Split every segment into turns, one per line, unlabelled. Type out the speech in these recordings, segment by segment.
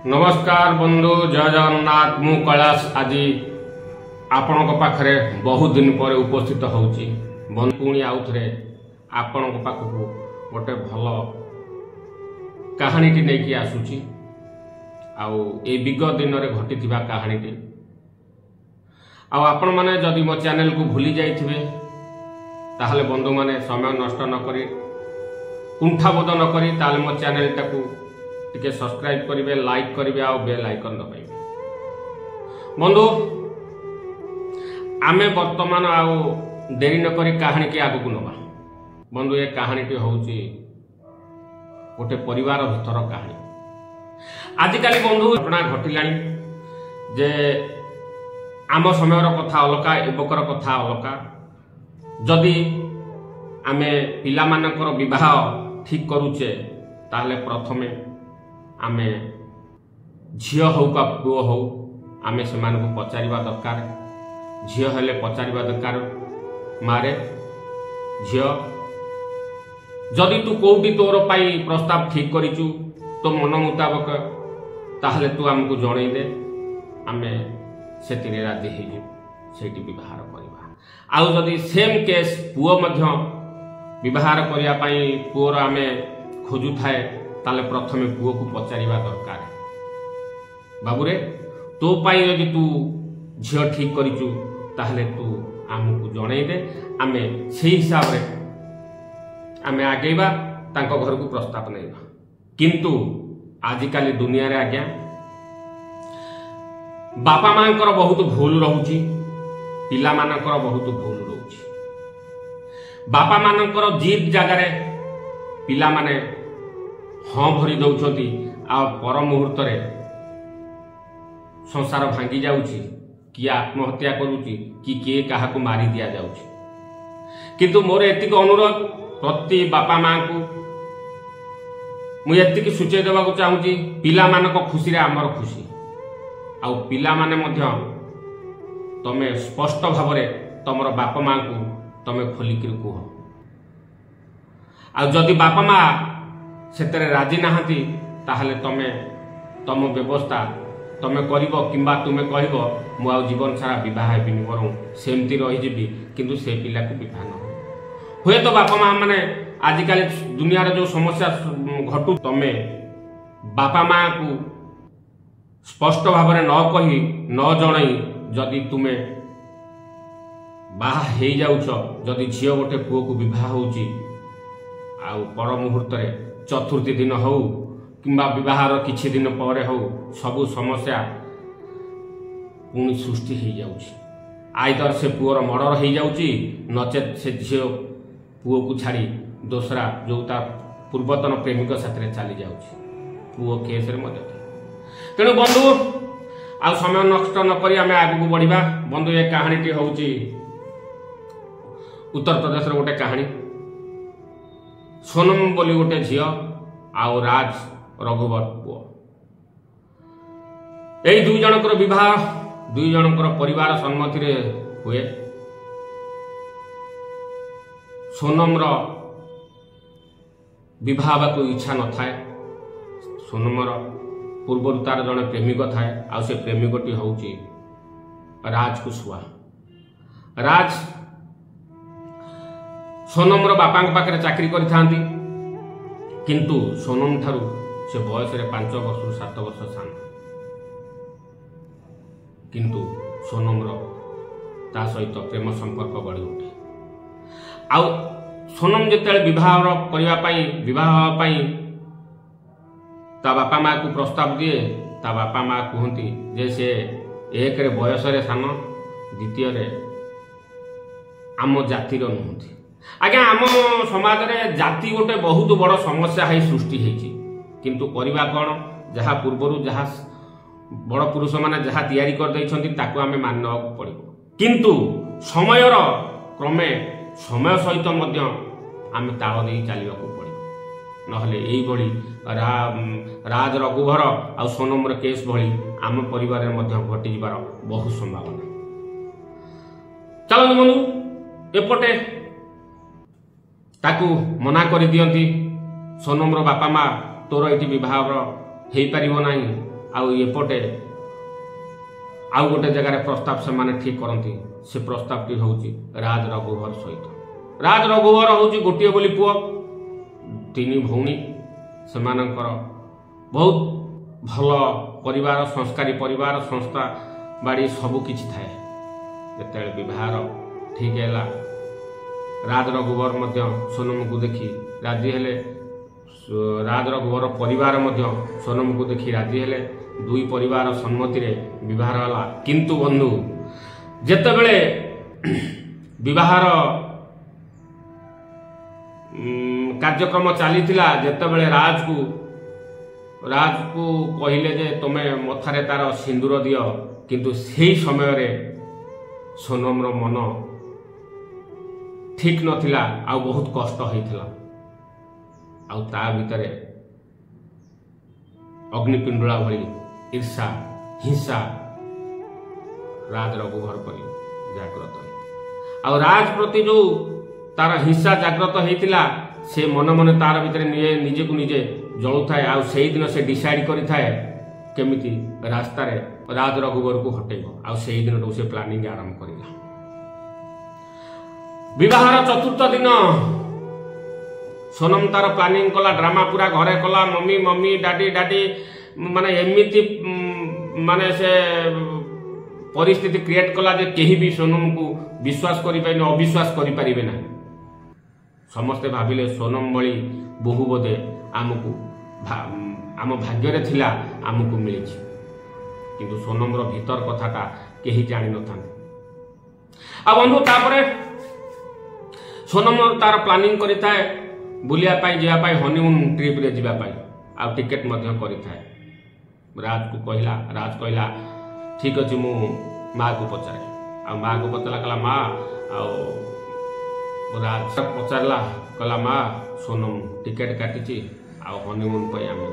नमस्कार बंधु जय जगन्नाथ मु कैलाश आज आपण पाखे बहुत दिन पर उपस्थित होउची पुणी आउ थे आपण पाखक गोटे भल कहानीटी नहीं आसूची आउ ए विगत दिन में घटी कहानीटी आपण मैंने जदि मो चैनल को भूली जाइथिबे ताहले बंधु माने समय नष्ट न करी कुंठाबोध न करी ताहले मो चैनल टाकू टिके सब्सक्राइब करिवे लाइक करिवे आ बेल आइकन दबाइबे। बंधु आमे वर्तमान आउ देरी न करी कहानी के आगु नवा। बंधु ये कहानीटी होउची गोटे परिवार भीतर कहानी। आजिकाली बंधु घटना घटिलानी जे आम समयर कथा अलका एबकर कथा अलका। जदि आमे पिला मानकर विवाह ठीक करूचे ताले प्रथमे आमे झियो हो का पुओ हो आमे से मान को पचारिबा दरकार। झियो हेले पचारिबा दरकार मारे झियो जदि तू कोउटी तोर पाई प्रस्ताव ठीक करिचु तो मन मुताबक ताहले तू हमको जणै दे आमे सेतिरे राजी हेजु सेठी विवाह करबा। आउ जदि सेम केस पुओ मध्य विवाह करिया पाई पुओर आमे खोजु थाए ताले प्रथमे पुओ को पचारिबा दरकार बाबूरे तो पाई यदि तू झियो ठीक करिचु ताहले तू आमको जणै दे आमे से हिसाब रे आमे आगेबा तांको घर को प्रस्ताव नैबा। किंतु आजिकाली दुनिया रे आज्ञा बापा मांकर बहुत भूल रहउची पिला मानकर बहुत भूल रहउची। बापा मानकर जीत जगार पिला माने हाँ भरी दौरान आ पर मुहूर्त संसार भांगी जाउची कि आत्महत्या करुची कि किए क्या मारी दिया जाउची। किंतु मोर एतिक अनुरोध प्रति बापा माँ को मुझे सूचय देवा चाहूँगी पिला मानक खुशी रे आमर खुशी आउ पिला माने मध्य तमे स्पष्ट भाव तमर बापा माँ को तमे खोलिक कह। आ जदि बापा माँ सेतरे राजी नाहांती ताहले तमे तम व्यवस्था तमे करिबो किंबा तुमे कहिबो मु आ जीवन सारा विवाह हेबिनी बरं सेमती रही जीवी किंतु से पिला को विवाह न हुए तो बापा माँ माने आजिकाली दुनिया रे जो समस्या घटू तमे बापा माँ को स्पष्ट भाव में न कही न जणई जदि तुमे बाहा हे जाउछ जदि झियो गोटे पुओ को विवाह होउची आउ पर मुहूर्त रे चतुर्थी दिन हो किंबा विवाहर किछि दिन पर हो सबु समस्या पुणी सृष्टि हो जाउची। आइदर से पुओर मर्डर हो जाउची नचेत से झियो पुओ को छाड़ी दोसरा जो ता पूर्वतन प्रेमिक साथ चली जाउची पुओ केस रे मदद। तेणु बंधु आ समय नष्ट न करी आमे आगु को बढ़िबा। बंधु ये कहानीटी होउची उत्तर प्रदेश रो गोटे कहानी। सोनम बोली गोटे झियो आउ राज रघुवर पुओ यही दुई जनकर विवाह दुई जनकर परिवार सम्मति रे हुए। सोनम रो विवाह को इच्छा न थाए। सोनमर पूर्व तार जड़े प्रेमिक थाए आ से प्रेमिकटी होउची राज कुशवाहा। राज सोनम रो बापा पाखे चाकरी करि थांती किंतु सोनम ठारू से बयस रे 5 वर्ष 7 वर्ष सान। किंतु सोनम रो ता सहित प्रेम संपर्क गढ़ी उठे। आउ सोनम जेतेले विवाह पाई ता बापा माँ को प्रस्ताव दिए ता बापा माँ कहती जे से एक रे बयस रे सान द्वितीय रे आम जातिर नुहति। आज्ञा आम समाज रे जाति गोटे बहुत बड़ समस्या है सृष्टि होती किंतु करवा कौन जहाँ पूर्वर जहाँ बड़ पुरुष माने जहाँ तैयारी कर देइछंती ताकू आमे मानना पड़िबो। किंतु समयर क्रमे समय सहित मध्य आमे ताल दे चलिबा को पड़िबो नहले एई भली राज रघुवर आ सोनम रे केस भली आम परिवार मध्य घटी जिबार बहुत संभावना। चलो बंधु एपटे ताकू मना कर दियंती सोनम रो बापा माँ तोर ये विवाह हो पार ना आउ एपटे आउ गोटे जगार प्रस्ताव से ठीक करती से प्रस्ताव टी हूँ राज रघुवर सहित राज रघुवर हूँ गोटे बोली पुओ तीन भौणी से बहुत भल परिवार संस्कारी परिवार संस्था बाड़ी सबू किछि थाए जेते विवाह ठीक है राज रघुवर सोनम को देखी राजी हेले राज रघुवर परिवार सोनम को देखी राजी हेले दुई परिवार सम्मति रे विवाह होला किंतु बंधु जेतेबेले विवाहर कार्यक्रम चलीथिला जेतेबेले राज को कहिले जे तुमे मथारे तार सिंदूर दियो किंतु सेही समय रे सोनम रो मन ठीक नथिला आ बहुत कष्ट होइथिला आ ता भितरे अग्निपिंडुला भली ईर्षा हिंसा राज रघुवर पर जागृत आ राज प्रति जो तार हिंसा जागृत होइथिला से मन मन तार भितरे निजे को निजे जलुथाए आ सेही दिन से डिसाइड करिथाए केमिति रास्ता रे राज रघुवर को हटेबो आ सेही दिन से प्लानिंग आरंभ करिला विवाहर चतुर्थ दिन सोनम तार प्लानिंग कला ड्रामा पूरा घरे कला मम्मी मम्मी डाडी डाडी माने एमिति माने से परिस्थिति क्रिएट कला जे केही भी सोनम को विश्वास करि पाइने अविश्वास करि परिबे ना समस्ते भाविले सोनम बळी बहु बोधे आमको आम भाग्य रे थिला आमको मिली किंतु सोनम रो भीतर कथाटा केही जानि न था आ बंधु तापरे सोनम तार प्लानिंग करिथाए बुलिया पाई जिया पाई हनीमून ट्रिप रे जिबा पाई आ टिकेट मध्य करिथाए राज को कहला ठीक अछि मु माँ को पचारे आ माँ को पचला कला माँ आ राज पचारला कला माँ सोनम टिकेट काटिची आ हनीमून पाई आमे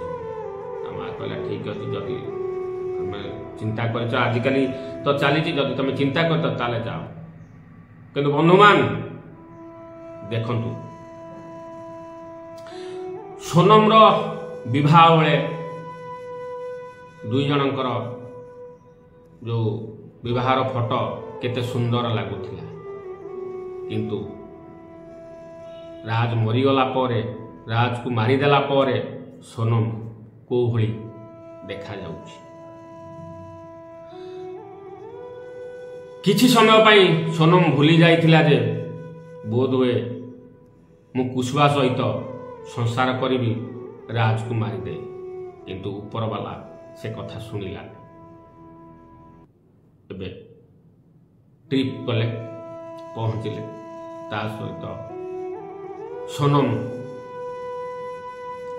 माँ कहला ठीक अछि जदि तुम चिंता कर आजिकल तो चली जदि तुम चिंता कर ताले जाओ किंतु बंधुमान देखंतु सोनम रो विवाह बेले दुई जनकर जो विवाहर फोटो केते सुंदर लगुथिला किंतु राज मरीगला परे राज को मारिदेला परे सोनम को भली देखा जाउछि किछि समय पाई सोनम भूली जाइथिला जे बोध हुए मु कुशवा सहित संसार करी राज को मारिदे किंतु ऊपर वाला से कथा शुणिला एबे ट्रिप गले पहुंचले ता सहित सोनम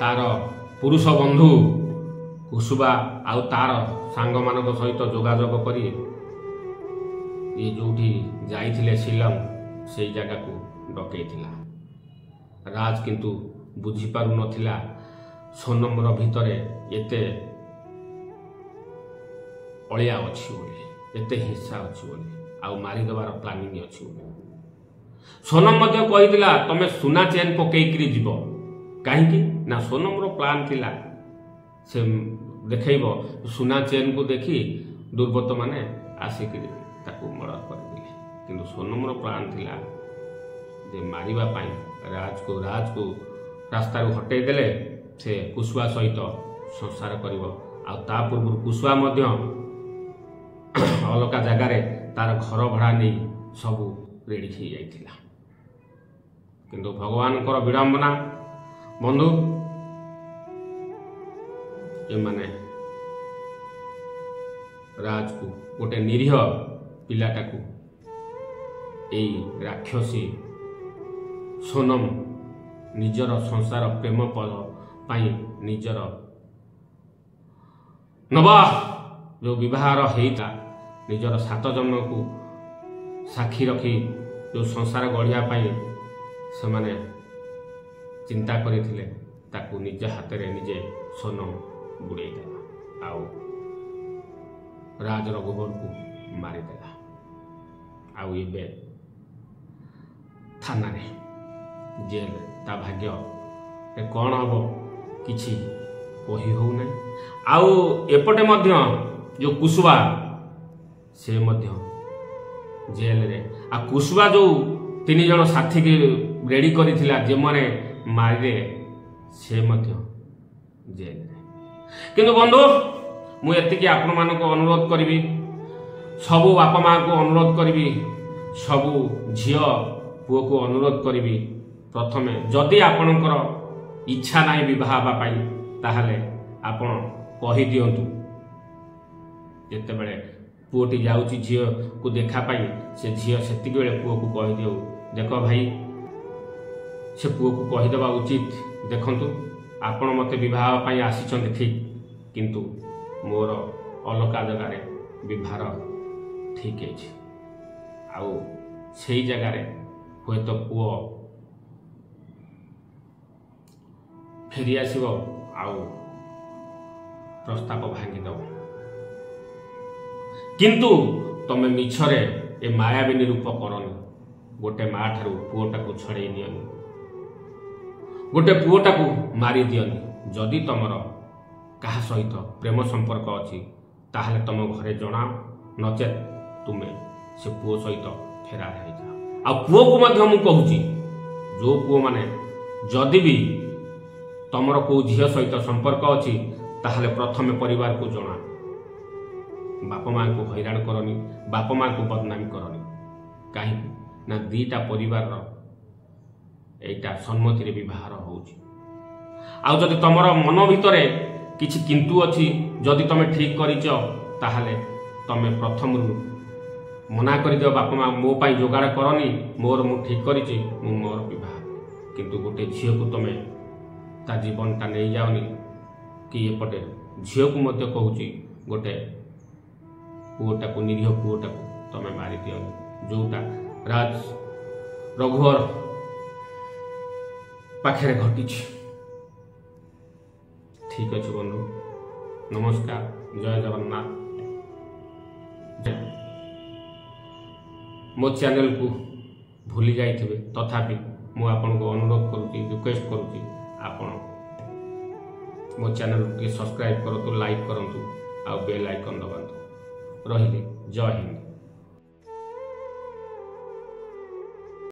तार पुरुष बंधु कुशवा आउ तार सांग मानक सहित जोगाजोग करी ये जोठी जाइथिले शिलंग से जगह को डकैथिला राज किंतु बुझी पारु नथिला सोनम रो भितरे एते अलिया अछि बोली एते हिंसा अछि बोली आउ मारी देबार प्लानिंग अछि बोली सोनम मध्य कहिदिला तमे सुना चेन पकेइकरी जीवो काहेकि ना सोनम रो प्लान थिला से देखैबो सुना चेन को देखी दुर्बृत्त माने आसिकरी ताकू मर्डर कर दिले किंतु सोनम रो प्लान थिला जे मारिबा पाई राज को रास्ता हटै देले से कुशवा सहित संसार करिवो आ ता पूर्व कुशवा मध्य अलका जगार तार घर भड़ा नहीं सबू रेडी हो जाइथिला किंतु भगवान को विडंबना बंधु ये माने राज को गोटे निरीह पिलाटा को एई राक्षसी सोनम निजर संसार प्रेम पल पाई निजर नवा जो विवाहर हेता निजर 7 जन्म को साक्षी रखी जो संसार गढ़िया पाई से माने चिंता करथिले ताकू निज हाथ रे निजे सोनम बुड़े देला आउ राज रघुवर को मारी देला आउ एबे थाना रे जेल ता भाग्य कौन हम किछि कही हो ना आउ एपटे मध्य जो कुशवा से मध्य जेल रे आ कुशवा जो 3 जन साथी के रेडी करिथिला जे माने मारे से मध्य जेल रे किंतु बंधु मु एतिकी आपण मान को अनुरोध करी सबु बापा माँ को अनुरोध करी सबु झियो पुओ को अनुरोध करी प्रथमे जदि आपणकर इच्छा नहीं विवाह पाई ताहले आपण कही दियंतु जेते बेले पुओटी जाउची झियो को देखा पाई से झियो सेतिक बेले पुओ को कही दियो देखो भाई से पुओ को कही देबा उचित देखंतु आपण मते विवाह पाई आसीचंती ठीक किंतु मोर अलका जगह रे विवाह ठीक है आउ से जगार हे तो पुओ फेरी आसब आउ प्रस्ताव भांगीदेव किंतु तमे मिछरे ए मायाबिनी रूप करनी गोटे माँ ठारू पुओटा को छड़े नियनि गोटे पुओटा को मारी दियनि जदि तमर कहा सहित प्रेम संपर्क अच्छी ताहले तुम घरे जनाओ नचेत तुमे से पुओ सहित फेरार हो जाओ आ पुओ को मध्य मु कहूची जो पुओ माने जदि भी तमर को झील सहित संपर्क अच्छी ताहले प्रथमे परिवार को जना बापा माँ को हैरान करनी बापा माँ को बदनामी करनी कहीं ना दीटा परिवार एटा सम्मति विवाह होउची आ जदि तमर मन भितर किछि किंतु अच्छी जदि तमे ठीक करिच ताहले तमे प्रथम मना कर दियो बापा माँ मो पाई जोगाड़ करनी मोर मु ठीक करिछि मु मोर विवाह किंतु गोटे झील को तमे ता जीवनटा नहीं जाओनी कि एपटे झील को मध्य कहूची गोटे पुओटा को निरीह पुओटा को तमे मारी दियो जोटा राज रघुवर पाखे घटी ठीक अच्छे बंधु नमस्कार जय जगन्नाथ मो चैनल को भूली जाइए तथापि मु आपन को अनुरोध करुँगी रिक्वेस्ट करुँगी आपण मो चैनल के सब्सक्राइब करतु लाइक करतु आ बेल आइकन दबातु रहिले जय हिंद।